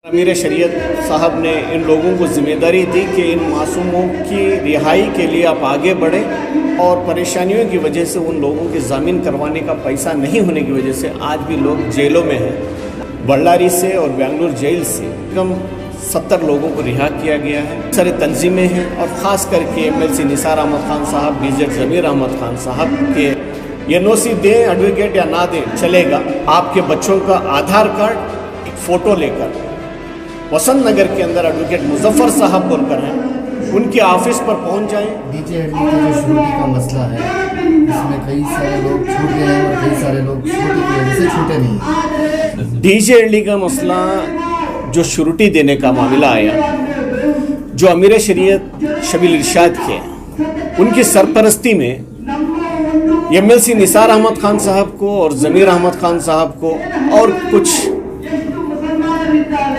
अमीर शरीयत साहब ने इन लोगों को जिम्मेदारी दी कि इन मासूमों की रिहाई के लिए आप आगे बढ़ें और परेशानियों की वजह से उन लोगों की ज़मीन करवाने का पैसा नहीं होने की वजह से आज भी लोग जेलों में हैं। बल्लारी से और बेंगलुरु जेल से कम 70 लोगों को रिहा किया गया है। सारी तंजीमें हैं और ख़ास करके MLC निसार अहमद खान साहब, BZ ज़मीर अहमद खान साहब के NOC दें एडवोकेट या ना दें चलेगा, आपके बच्चों का आधार कार्ड एक फ़ोटो लेकर वसंत नगर के अंदर एडवोकेट मुजफ्फर साहब बोलकर हैं, उनके ऑफिस पर पहुंच जाएं। डीजे की जो शुरुआती का मसला है, इसमें कई सारे लोग छूट गए हैं और कई सारे लोग शुरुआती की वजह से छूटे नहीं हैं। डीजे का मसला जो शुरुटी देने का मामला आया, जो अमीर शरीयत शबील इरशाद के उनकी सरपरस्ती में MLC निसार अहमद खान साहब को और ज़मीर अहमद खान साहब को और कुछ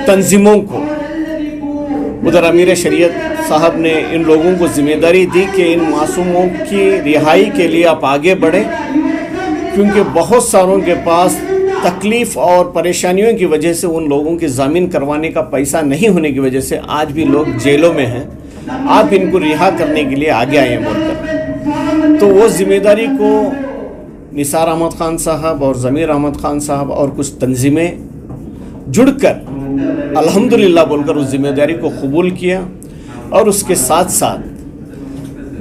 तंजीमों को उधर अमीर शरीयत साहब ने इन लोगों को जिम्मेदारी दी कि इन मासूमों की रिहाई के लिए आप आगे बढ़ें, क्योंकि बहुत सारों के पास तकलीफ़ और परेशानियों की वजह से उन लोगों की ज़मीन करवाने का पैसा नहीं होने की वजह से आज भी लोग जेलों में हैं। आप इनको रिहा करने के लिए आगे आए हैं बोलकर, तो वो जिम्मेदारी को निसार अहमद खान साहब और ज़मीर अहमद खान साहब और कुछ तंजीमें जुड़कर अल्हम्दुलिल्लाह बोलकर उस जिम्मेदारी को कबूल किया और उसके साथ साथ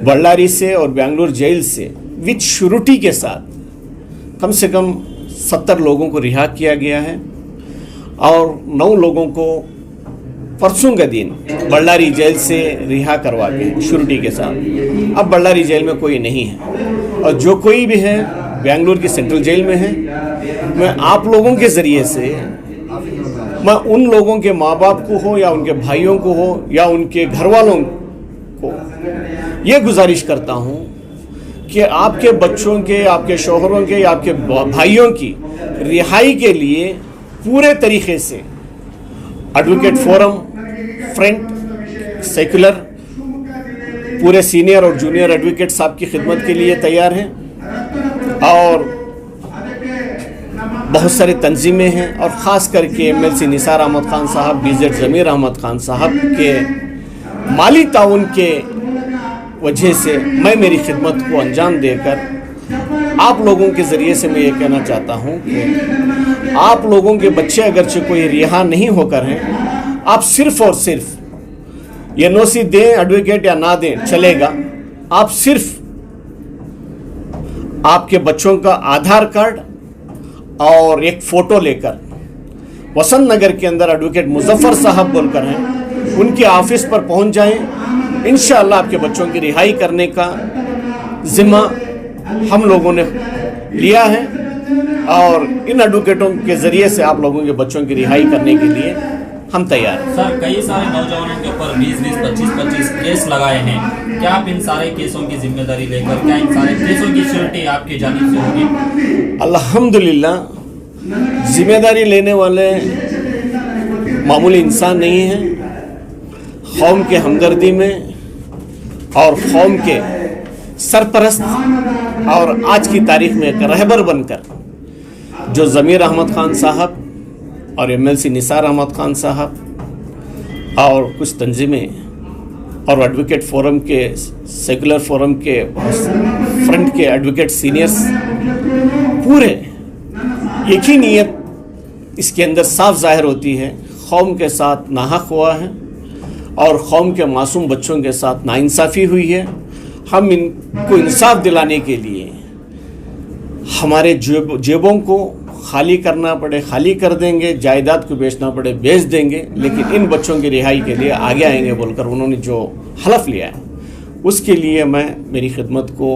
बल्लारी से और बेंगलुरु जेल से विद श्योरिटी के साथ कम से कम 70 लोगों को रिहा किया गया है और 9 लोगों को परसों के दिन बल्लारी जेल से रिहा करवा के श्योरिटी के साथ। अब बल्लारी जेल में कोई नहीं है और जो कोई भी है बेंगलुरु की सेंट्रल जेल में है। मैं आप लोगों के ज़रिए से मैं उन लोगों के माँ बाप को हो या उनके भाइयों को हो या उनके घर वालों को ये गुजारिश करता हूँ कि आपके बच्चों के, आपके शौहरों के या आपके भाइयों की रिहाई के लिए पूरे तरीके से एडवोकेट फोरम, फ्रंट, सेकुलर पूरे सीनियर और जूनियर एडवोकेट साहब की खिदमत के लिए तैयार हैं और बहुत सारी तंजीमें हैं और ख़ास करके MLC निसार अहमद खान साहब, BZ ज़मीर अहमद खान साहब के माली ताउन के वजह से मैं मेरी खिदमत को अंजाम देकर आप लोगों के ज़रिए से मैं ये कहना चाहता हूँ कि आप लोगों के बच्चे अगरचे कोई रिहा नहीं होकर हैं, आप सिर्फ़ और सिर्फ NOC दें एडवोकेट या ना दें चलेगा, आप सिर्फ आपके बच्चों का आधार कार्ड और एक फ़ोटो लेकर वसंत नगर के अंदर एडवोकेट मुजफ्फर साहब बोलकर हैं, उनके ऑफिस पर पहुंच जाएं। इंशाअल्लाह आपके बच्चों की रिहाई करने का ज़िम्मा हम लोगों ने लिया है और इन एडवोकेटों के ज़रिए से आप लोगों के बच्चों की रिहाई करने के लिए हम तैयार हैं। सर, कई सारे नौजवानों के ऊपर 20-20, 25-25 केस लगाए हैं, क्या आप इन सारे केसों की जिम्मेदारी लेकर क्या इन सारे केसों की श्योरिटी आपकी जानिब से होगी? अल्हम्दुलिल्लाह जिम्मेदारी लेने वाले मामूली इंसान नहीं हैं। कौम के हमदर्दी में और कौम के सरपरस्त और आज की तारीख में एक रहबर बनकर जो ज़मीर अहमद खान साहब और MLC निसार अहमद खान साहब और कुछ तंजीमें और एडवोकेट फोरम के, सेकुलर फोरम के, फ्रंट के एडवोकेट सीनियर्स पूरे एक ही नीयत इसके अंदर साफ जाहिर होती है, कौम के साथ नाहक हुआ है और कौम के मासूम बच्चों के साथ नाइंसाफ़ी हुई है। हम इनको इंसाफ दिलाने के लिए हमारे जेबों को खाली करना पड़े खाली कर देंगे, जायदाद को बेचना पड़े बेच देंगे, लेकिन इन बच्चों की रिहाई के लिए आगे आएंगे बोलकर उन्होंने जो हलफ लिया है उसके लिए मैं मेरी खिदमत को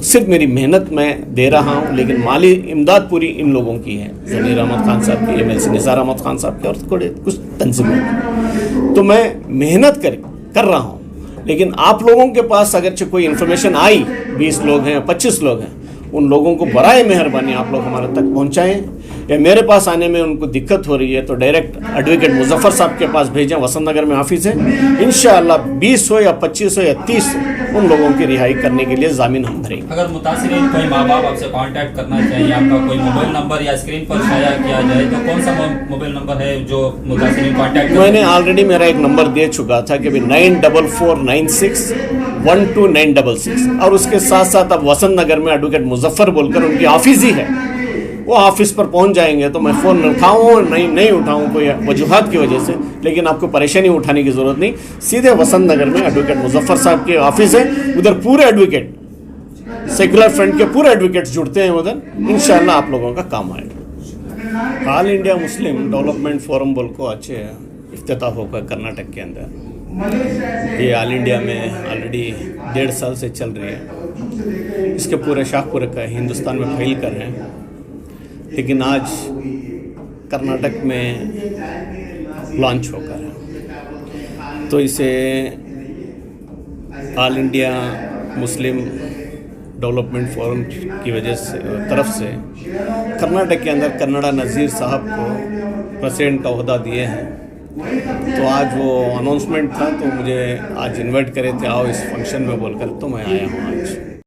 सिर्फ मेरी मेहनत मैं दे रहा हूँ, लेकिन माली इमदाद पूरी इन लोगों की है, ज़मीर अहमद खान साहब की, MLC निसार अहमद खान साहब की और थोड़े कुछ तंजीमें। तो मैं मेहनत कर रहा हूँ, लेकिन आप लोगों के पास अगरचे कोई इन्फॉर्मेशन आई, 20 लोग हैं, 25 लोग हैं, उन लोगों को बराए मेहरबानी आप लोग हमारे तक पहुंचाएं या मेरे पास आने में उनको दिक्कत हो रही है तो डायरेक्ट एडवोकेट मुजफ्फर साहब के पास भेजें। वसंत नगर में ऑफिस है, इंशाअल्लाह 20 हो या 25 हो या 30 उन लोगों की रिहाई करने के लिए ज़मीन हम भरेंगे। अगर मुतासिरीन कोई माँ बाप आपसे कांटेक्ट करना चाहिए, आपका कोई मोबाइल नंबर या स्क्रीन पर शाया किया जाए तो कौन सा मोबाइल नंबर है जो मुतासिरीन कांटेक्ट कर? मैंने ऑलरेडी मेरा एक नंबर दे चुका था कि 9449612966 और उसके साथ साथ अब वसंत नगर में एडवोकेट मुजफ्फर बोलकर उनकी ऑफिस ही है, वो ऑफिस पर पहुंच जाएंगे तो मैं फ़ोन उठाऊँ नहीं उठाऊँ कोई वजूहात की वजह से, लेकिन आपको परेशानी उठाने की ज़रूरत नहीं। सीधे वसंत नगर में एडवोकेट मुजफ्फर साहब के ऑफिस है, उधर पूरे एडवोकेट सेकुलर फ्रंट के पूरे एडवोकेट्स जुड़ते हैं उधर, इंशाल्लाह आप लोगों का काम आएगा। All India Muslim development forum बोल को अच्छे इफ्तिताह होगा कर्नाटक के अंदर। ये ऑल इंडिया में ऑलरेडी 1.5 साल से चल रही है, इसके पूरे शाहपुर का हिंदुस्तान में फैल कर हैं, लेकिन आज कर्नाटक में लॉन्च होकर है, तो इसे all India Muslim development forum की वजह से तरफ से कर्नाटक के अंदर कन्नड़ा नज़ीर साहब को प्रेसिडेंट का ओहदा दिए हैं। तो आज वो अनाउंसमेंट था, तो मुझे आज इनवाइट करे थे आओ इस फंक्शन में बोलकर, तो मैं आया हूँ आज।